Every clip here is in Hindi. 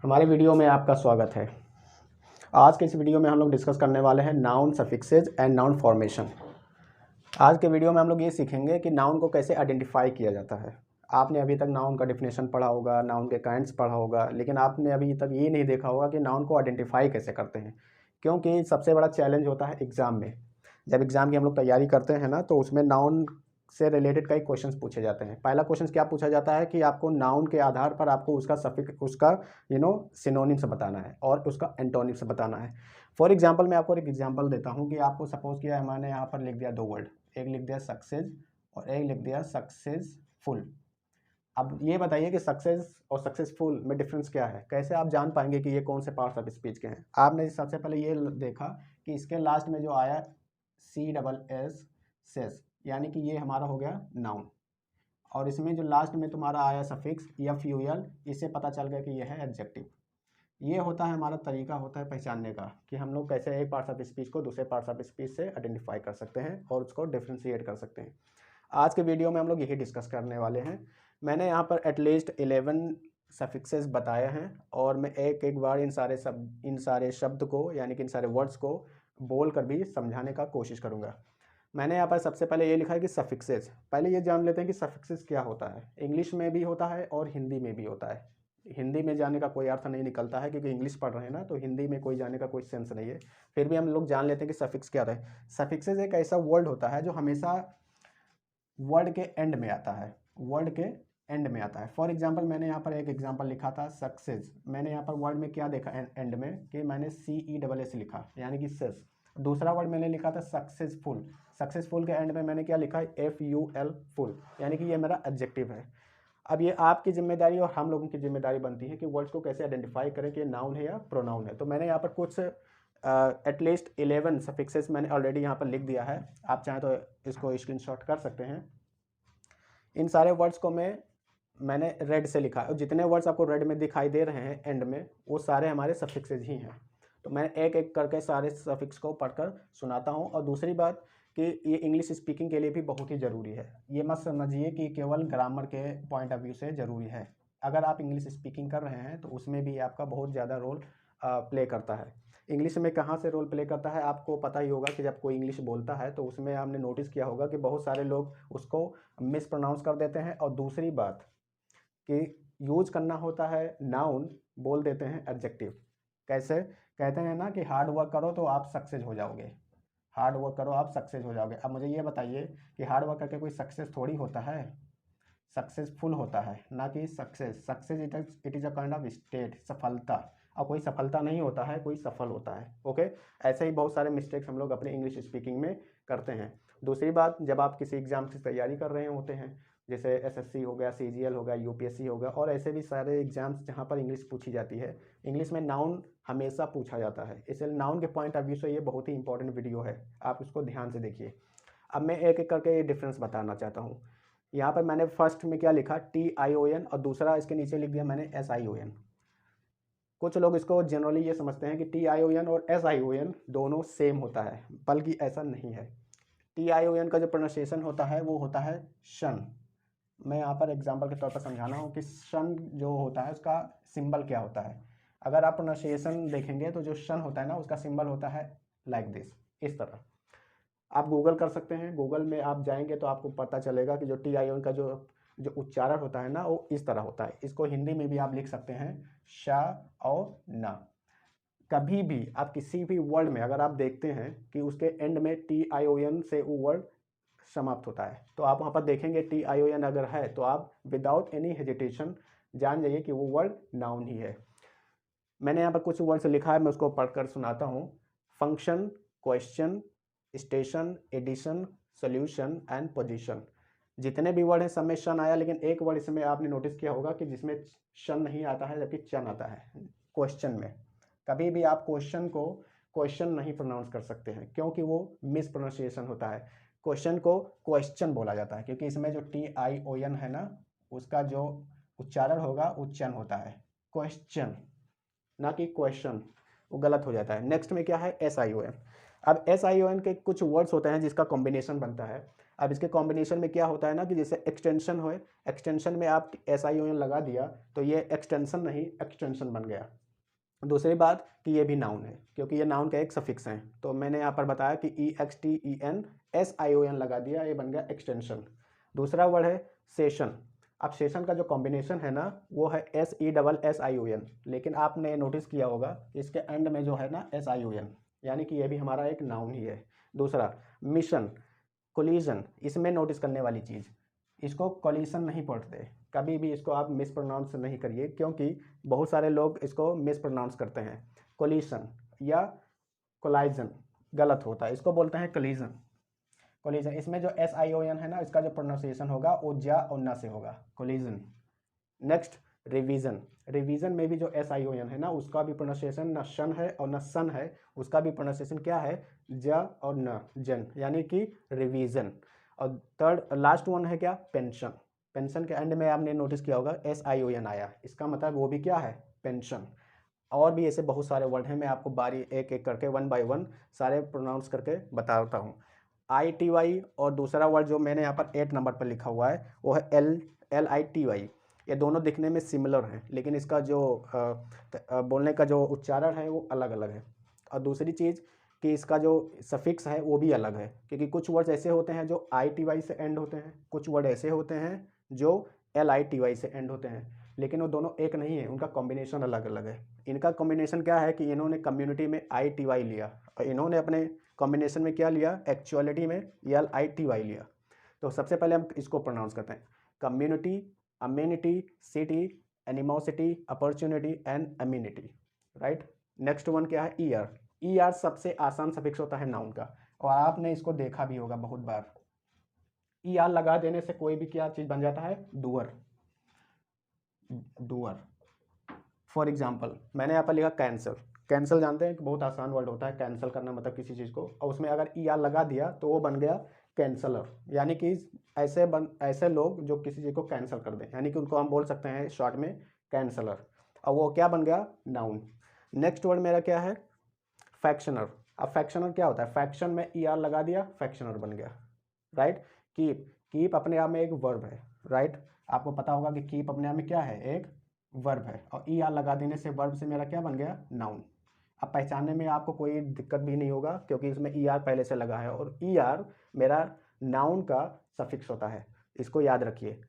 हमारे वीडियो में आपका स्वागत है। आज के इस वीडियो में हम लोग डिस्कस करने वाले हैं नाउन सफिक्सेज एंड नाउन फॉर्मेशन। आज के वीडियो में हम लोग ये सीखेंगे कि नाउन को कैसे आइडेंटिफाई किया जाता है। आपने अभी तक नाउन का डेफिनेशन पढ़ा होगा, नाउन के काइंड्स पढ़ा होगा, लेकिन आपने अभी तक ये नहीं देखा होगा कि नाउन को आइडेंटिफाई कैसे करते हैं। क्योंकि सबसे बड़ा चैलेंज होता है एग्ज़ाम में। जब एग्ज़ाम की हम लोग तैयारी करते हैं ना, तो उसमें नाउन से रिलेटेड कई क्वेश्चंस पूछे जाते हैं। पहला क्वेश्चन क्या पूछा जाता है कि आपको नाउन के आधार पर आपको उसका सफिक्स, उसका सिनोनिम्स बताना है और उसका एंटोनिम्स बताना है। फॉर एग्जांपल मैं आपको एक एग्जांपल देता हूं कि आपको सपोज किया है, मैंने यहाँ पर लिख दिया दो वर्ड, एक लिख दिया सक्सेस और एक लिख दिया सक्सेसफुल। अब ये बताइए कि सक्सेस और सक्सेसफुल में डिफरेंस क्या है, कैसे आप जान पाएंगे कि ये कौन से पार्ट्स ऑफ स्पीच के हैं। आपने सबसे पहले ये देखा कि इसके लास्ट में जो आया CSS सेस, यानी कि ये हमारा हो गया नाउन, और इसमें जो लास्ट में तुम्हारा आया सफिक्स FUL, इससे पता चल गया कि यह है एडजेक्टिव। ये होता है हमारा तरीका होता है पहचानने का कि हम लोग कैसे एक पार्ट्स ऑफ स्पीच को दूसरे पार्ट्स ऑफ स्पीच से आइडेंटिफाई कर सकते हैं और उसको डिफ्रेंशिएट कर सकते हैं। आज के वीडियो में हम लोग यही डिस्कस करने वाले हैं। मैंने यहाँ पर एटलीस्ट 11 सफिक्सेस बताए हैं और मैं एक एक बार इन सारे शब्द को, यानी कि इन सारे वर्ड्स को बोल कर भी समझाने का कोशिश करूँगा। मैंने यहाँ पर सबसे पहले ये लिखा है कि सफिक्सेस। पहले ये जान लेते हैं कि सफिक्सेस क्या होता है। इंग्लिश में भी होता है और हिंदी में भी होता है। हिंदी में जाने का कोई अर्थ नहीं निकलता है क्योंकि इंग्लिश पढ़ रहे हैं ना, तो हिंदी में कोई जाने का कोई सेंस नहीं है। फिर भी हम लोग जान लेते हैं कि सफिक्स क्या है। सफिक्सेस एक ऐसा वर्ड होता है जो हमेशा वर्ड के एंड में आता है, वर्ड के एंड में आता है। फॉर एग्जाम्पल मैंने यहाँ पर एक एग्जाम्पल लिखा था सक्सेस, मैंने यहाँ पर वर्ड में क्या देखा एंड में कि मैंने CESS लिखा, यानी कि सेस। दूसरा वर्ड मैंने लिखा था सक्सेसफुल, सक्सेसफुल के एंड में मैंने क्या लिखा है FUL फुल, यानी कि ये मेरा एडजेक्टिव है। अब ये आपकी जिम्मेदारी और हम लोगों की जिम्मेदारी बनती है कि वर्ड्स को कैसे आइडेंटिफाई करें कि ये नाउन है या प्रोनाउन है। तो मैंने यहाँ पर कुछ एटलीस्ट 11 सफिक्सेस मैंने ऑलरेडी यहाँ पर लिख दिया है। आप चाहें तो इसको स्क्रीनशॉट कर सकते हैं। इन सारे वर्ड्स को मैंने रेड से लिखा और जितने वर्ड्स आपको रेड में दिखाई दे रहे हैं एंड में, वो सारे हमारे सफिक्सेज ही हैं। तो मैं एक एक करके सारे सफिक्स को पढ़कर सुनाता हूँ। और दूसरी बात कि ये इंग्लिश स्पीकिंग के लिए भी बहुत ही ज़रूरी है। ये मत समझिए कि केवल ग्रामर के पॉइंट ऑफ व्यू से ज़रूरी है। अगर आप इंग्लिश स्पीकिंग कर रहे हैं तो उसमें भी आपका बहुत ज़्यादा रोल प्ले करता है। इंग्लिश में कहाँ से रोल प्ले करता है आपको पता ही होगा कि जब कोई इंग्लिश बोलता है तो उसमें आपने नोटिस किया होगा कि बहुत सारे लोग उसको मिस प्रोनाउंस कर देते हैं। और दूसरी बात कि यूज करना होता है नाउन, बोल देते हैं एडजेक्टिव। कैसे? कहते हैं ना कि हार्ड वर्क करो तो आप सक्सेस हो जाओगे, हार्ड वर्क करो आप सक्सेस हो जाओगे। अब मुझे ये बताइए कि हार्ड वर्क करके कोई सक्सेस थोड़ी होता है, सक्सेसफुल होता है, ना कि success. Success it is a kind of state, सफलता। और कोई सफलता नहीं होता है, कोई सफल होता है। ओके, ऐसे ही बहुत सारे मिस्टेक्स हम लोग अपने इंग्लिश स्पीकिंग में करते हैं। दूसरी बात, जब आप किसी एग्जाम की तैयारी कर रहे होते हैं, जैसे SSC हो गया, CGL हो गया, UPSC हो गया, और ऐसे भी सारे एग्जाम्स जहाँ पर इंग्लिश पूछी जाती है, इंग्लिश में नाउन हमेशा पूछा जाता है। इसलिए नाउन के पॉइंट ऑफ व्यू से ये बहुत ही इंपॉर्टेंट वीडियो है, आप इसको ध्यान से देखिए। अब मैं एक एक करके ये डिफरेंस बताना चाहता हूँ। यहाँ पर मैंने फर्स्ट में क्या लिखा TION और दूसरा इसके नीचे लिख दिया मैंने SION। कुछ लोग इसको जनरली ये समझते हैं कि TION और SION दोनों सेम होता है, बल्कि ऐसा नहीं है। TION का जो प्रोनाउंसिएशन होता है वो होता है शन। मैं यहाँ पर एग्जांपल के तौर पर समझाना हूँ कि शन जो होता है उसका सिंबल क्या होता है। अगर आप प्रोनाउंसिएशन देखेंगे तो जो शन होता है ना, उसका सिंबल होता है लाइक दिस, इस तरह। आप गूगल कर सकते हैं, गूगल में आप जाएंगे तो आपको पता चलेगा कि जो TION का जो जो उच्चारण होता है ना, वो इस तरह होता है। इसको हिंदी में भी आप लिख सकते हैं शा और ना। कभी भी आप किसी भी वर्ड में अगर आप देखते हैं कि उसके एंड में TION से वो वर्ड समाप्त होता है, तो आप वहाँ पर देखेंगे TION अगर है तो आप विदाउट एनी हेजिटेशन जान जाइए कि वो वर्ड नाउन ही है। मैंने यहाँ पर कुछ वर्ड्स लिखा है, मैं उसको पढ़कर सुनाता हूँ। Function, question, station, addition, solution and position. जितने भी वर्ड हैं सब में शन आया, लेकिन एक वर्ड इसमें आपने नोटिस किया होगा कि जिसमें शन नहीं आता है जबकि चन आता है। क्वेश्चन में कभी भी आप क्वेश्चन को क्वेश्चन नहीं प्रोनाउंस कर सकते हैं, क्योंकि वो मिस प्रोनाउंसिएशन होता है। क्वेश्चन को क्वेश्चन बोला जाता है, क्योंकि इसमें जो TION है ना, उसका जो उच्चारण होगा उच्चन होता है, क्वेश्चन ना कि क्वेश्चन, वो गलत हो जाता है। नेक्स्ट में क्या है SION। अब SION के कुछ वर्ड्स होते हैं जिसका कॉम्बिनेशन बनता है। अब इसके कॉम्बिनेशन में क्या होता है ना कि जैसे एक्सटेंशन हो, एक्सटेंशन में आप SION लगा दिया तो ये एक्सटेंशन नहीं एक्सटेंशन बन गया। दूसरी बात कि ये भी नाउन है क्योंकि ये नाउन का एक सफिक्स है, तो मैंने यहाँ पर बताया कि EXTEN SION लगा दिया, ये बन गया एक्सटेंशन। दूसरा वर्ड है सेशन। अब सेशन का जो कॉम्बिनेशन है ना वो है SESSION, लेकिन आपने नोटिस किया होगा इसके एंड में जो है ना SION, यानी कि ये भी हमारा एक नाउन ही है। दूसरा मिशन, कोलिजन, इसमें नोटिस करने वाली चीज़, इसको कोलिशन नहीं पढ़ते, कभी भी इसको आप मिस प्रोनाउंस नहीं करिए क्योंकि बहुत सारे लोग इसको मिस प्रोनाउंस करते हैं। कोलिशन या कोलाइजन गलत होता है, इसको बोलते हैं कोलिजन। कोलिजन, इसमें जो SION है ना इसका जो प्रोनाउंसिएशन होगा वो जा और ना से होगा, कोलिजन। नेक्स्ट रिवीजन, रिवीजन में भी जो SION है ना उसका भी प्रोनाउंसिएशन ना शन है और ना सन है, उसका भी प्रोनाउंसिएशन क्या है, ज और न, जन, यानी कि रिवीजन। और थर्ड लास्ट वन है क्या, पेंशन। पेंशन के एंड में आपने नोटिस किया होगा SION आया, इसका मतलब वो भी क्या है, पेंशन। और भी ऐसे बहुत सारे वर्ड हैं, मैं आपको बारी एक एक करके 1 बाय 1 सारे प्रोनाउंस करके बताता हूँ। ITY और दूसरा वर्ड जो मैंने यहाँ पर 8 नंबर पर लिखा हुआ है वो है LITY। ये दोनों दिखने में सिमिलर हैं लेकिन इसका जो बोलने का जो उच्चारण है वो अलग अलग है। और दूसरी चीज़ कि इसका जो सफिक्स है वो भी अलग है, क्योंकि कुछ वर्ड्स ऐसे होते हैं जो ITY से एंड होते हैं, कुछ वर्ड ऐसे होते हैं जो LITY से एंड होते हैं, लेकिन वो दोनों एक नहीं है, उनका कॉम्बिनेशन अलग अलग है। इनका कॉम्बिनेशन क्या है कि इन्होंने कम्युनिटी में ITY लिया और इन्होंने अपने कॉम्बिनेशन में क्या लिया, एक्चुअलिटी में LITY लिया। तो सबसे पहले हम इसको प्रोनाउंस करते हैं, community, amenity, city, animosity, opportunity and amenity, right. Next one क्या है, ER सबसे आसान सफिक्स होता है नाउन का, और आपने इसको देखा भी होगा बहुत बार। ER लगा देने से कोई भी क्या चीज़ बन जाता है, डूअर, डूअर। फॉर एग्जाम्पल मैंने यहाँ पर लिखा कैंसल, कैंसल जानते हैं कि बहुत आसान वर्ड होता है कैंसिल करना, मतलब किसी चीज़ को, और उसमें अगर ER लगा दिया तो वो बन गया कैंसलर, यानी कि ऐसे लोग जो किसी चीज़ को कैंसिल कर दें, यानी कि उनको हम बोल सकते हैं शॉर्ट में कैंसलर, और वो क्या बन गया, नाउन। नेक्स्ट वर्ड मेरा क्या है, फैक्शनर। अब फैक्शनर क्या होता है, फैक्शन में ER लगा दिया, फैक्शनर बन गया, राइट। कीप, कीप अपने आप में एक वर्ब है, राइट। आपको पता होगा कि कीप अपने आप में क्या है, एक वर्ब है, और ER लगा देने से वर्ब से मेरा क्या बन गया, नाउन। अब पहचानने में आपको कोई दिक्कत भी नहीं होगा क्योंकि इसमें ER पहले से लगा है, और ER मेरा नाउन का सफिक्स होता है, इसको याद रखिए।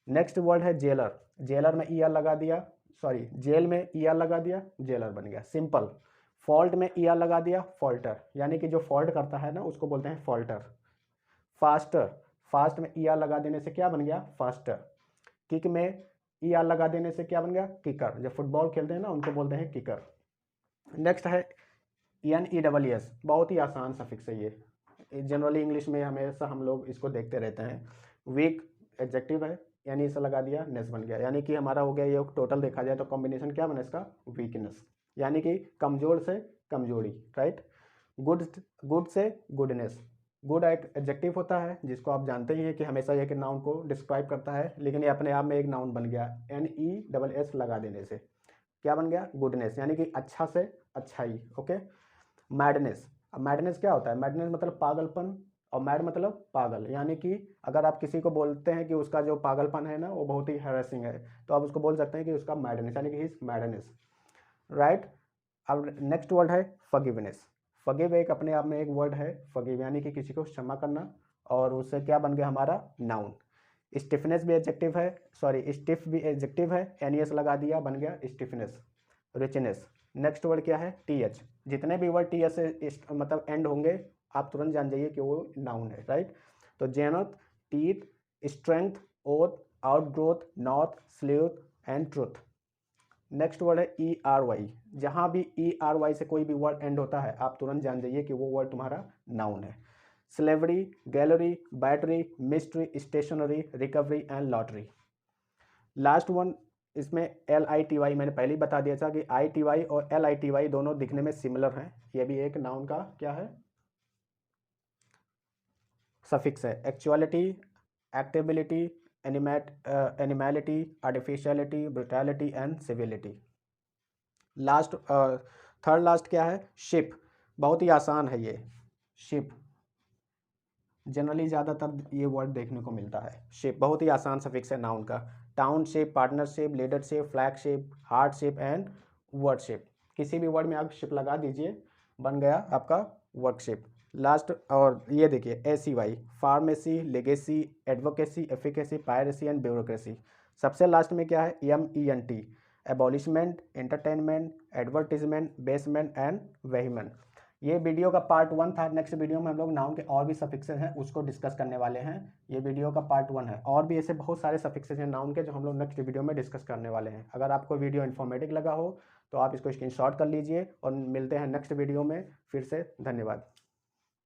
नेक्स्ट वर्ड है जेलर, जेलर में ER लगा दिया, सॉरी जेल में ER लगा दिया, जेलर बन गया, सिंपल। फॉल्ट में ER लगा दिया, फॉल्टर, यानी कि जो फॉल्ट करता है ना उसको बोलते हैं फॉल्टर। फास्टर, फास्ट में ER लगा देने से क्या बन गया, फास्टर। किक में ER लगा देने से क्या बन गया, किकर, जब फुटबॉल खेलते हैं ना उनको बोलते हैं किकर। नेक्स्ट है NESS, बहुत ही आसान सफिक्स है ये, जनरली इंग्लिश में हमेशा हम लोग इसको देखते रहते हैं। वीक एडजेक्टिव है, यानी इसे लगा दिया, नेस बन गया, यानी कि हमारा हो गया ये टोटल देखा जाए तो कॉम्बिनेशन क्या बना इसका, वीकनेस, यानी कि कमजोर से कमजोरी, राइट। गुड, गुड से गुडनेस, गुड एक एडजेक्टिव होता है जिसको आप जानते ही हैं कि हमेशा एक नाउन को डिस्क्राइब करता है, लेकिन ये अपने आप में एक नाउन बन गया, NESS लगा देने से क्या बन गया, गुडनेस, यानी कि अच्छा से अच्छाई, ओके। मैडनेस, अब मैडनेस क्या होता है, मैडनेस मतलब पागलपन, और मैड मतलब पागल, यानी कि अगर आप किसी को बोलते हैं कि उसका जो पागलपन है ना वो बहुत ही हैरेसिंग है तो आप उसको बोल सकते हैं कि उसका मैडनेस, यानी कि हिज मैडनेस, राइट। अब नेक्स्ट वर्ड है फॉरगिवनेस, फॉरगिव एक अपने आप में एक वर्ड है, फॉरगिव यानी कि किसी को क्षमा करना, और उससे क्या बन गया हमारा, नाउन। स्टिफनेस भी एडजेक्टिव है, सॉरी स्टिफ भी एडजेक्टिव है, NES लगा दिया, बन गया स्टिफनेस। रिचनेस, नेक्स्ट वर्ड क्या है, TH, जितने भी वर्ड TH से मतलब एंड होंगे आप तुरंत जान जाइए कि वो नाउन है, राइट। तो zenith, teeth, strength, oath, outgrowth, north, sleuth and truth. Next word है ERY, जहाँ भी ERY से कोई भी वर्ड एंड होता है आप तुरंत जान जाइए कि वो वर्ड तुम्हारा नाउन है। Slavery, gallery, battery, mystery, stationery, recovery and lottery. Last one इसमें LITY, मैंने पहले ही बता दिया था कि ITY और LITY दोनों दिखने में सिमिलर हैं, ये भी एक नाउन का क्या है, सफिक्स है। Actuality, actability, animality, artificiality, brutality and civility. Last third last क्या है, शिप, बहुत ही आसान है ये, शिप, जनरली ज़्यादातर ये वर्ड देखने को मिलता है। शेप बहुत ही आसान सफिक्स है नाउन का। Town shape, partner shape, leader shape, flag shape, heart shape and word shape. किसी भी वर्ड में आप शेप लगा दीजिए, बन गया आपका वर्ड शेप। लास्ट और ये देखिए ACY, pharmacy, legacy, advocacy, efficacy, piracy and bureaucracy. सबसे लास्ट में क्या है MENT, abolishment, entertainment, advertisement, basement and vehement. ये वीडियो का पार्ट 1 था। नेक्स्ट वीडियो में हम लोग नाउन के और भी सफिक्सेस हैं उसको डिस्कस करने वाले हैं। ये वीडियो का पार्ट 1 है। और भी ऐसे बहुत सारे सफिक्सेस हैं नाउन के जो हम लोग नेक्स्ट वीडियो में डिस्कस करने वाले हैं। अगर आपको वीडियो इन्फॉर्मेटिव लगा हो तो आप इसको स्क्रीनशॉट कर लीजिए और मिलते हैं नेक्स्ट वीडियो में फिर से। धन्यवाद।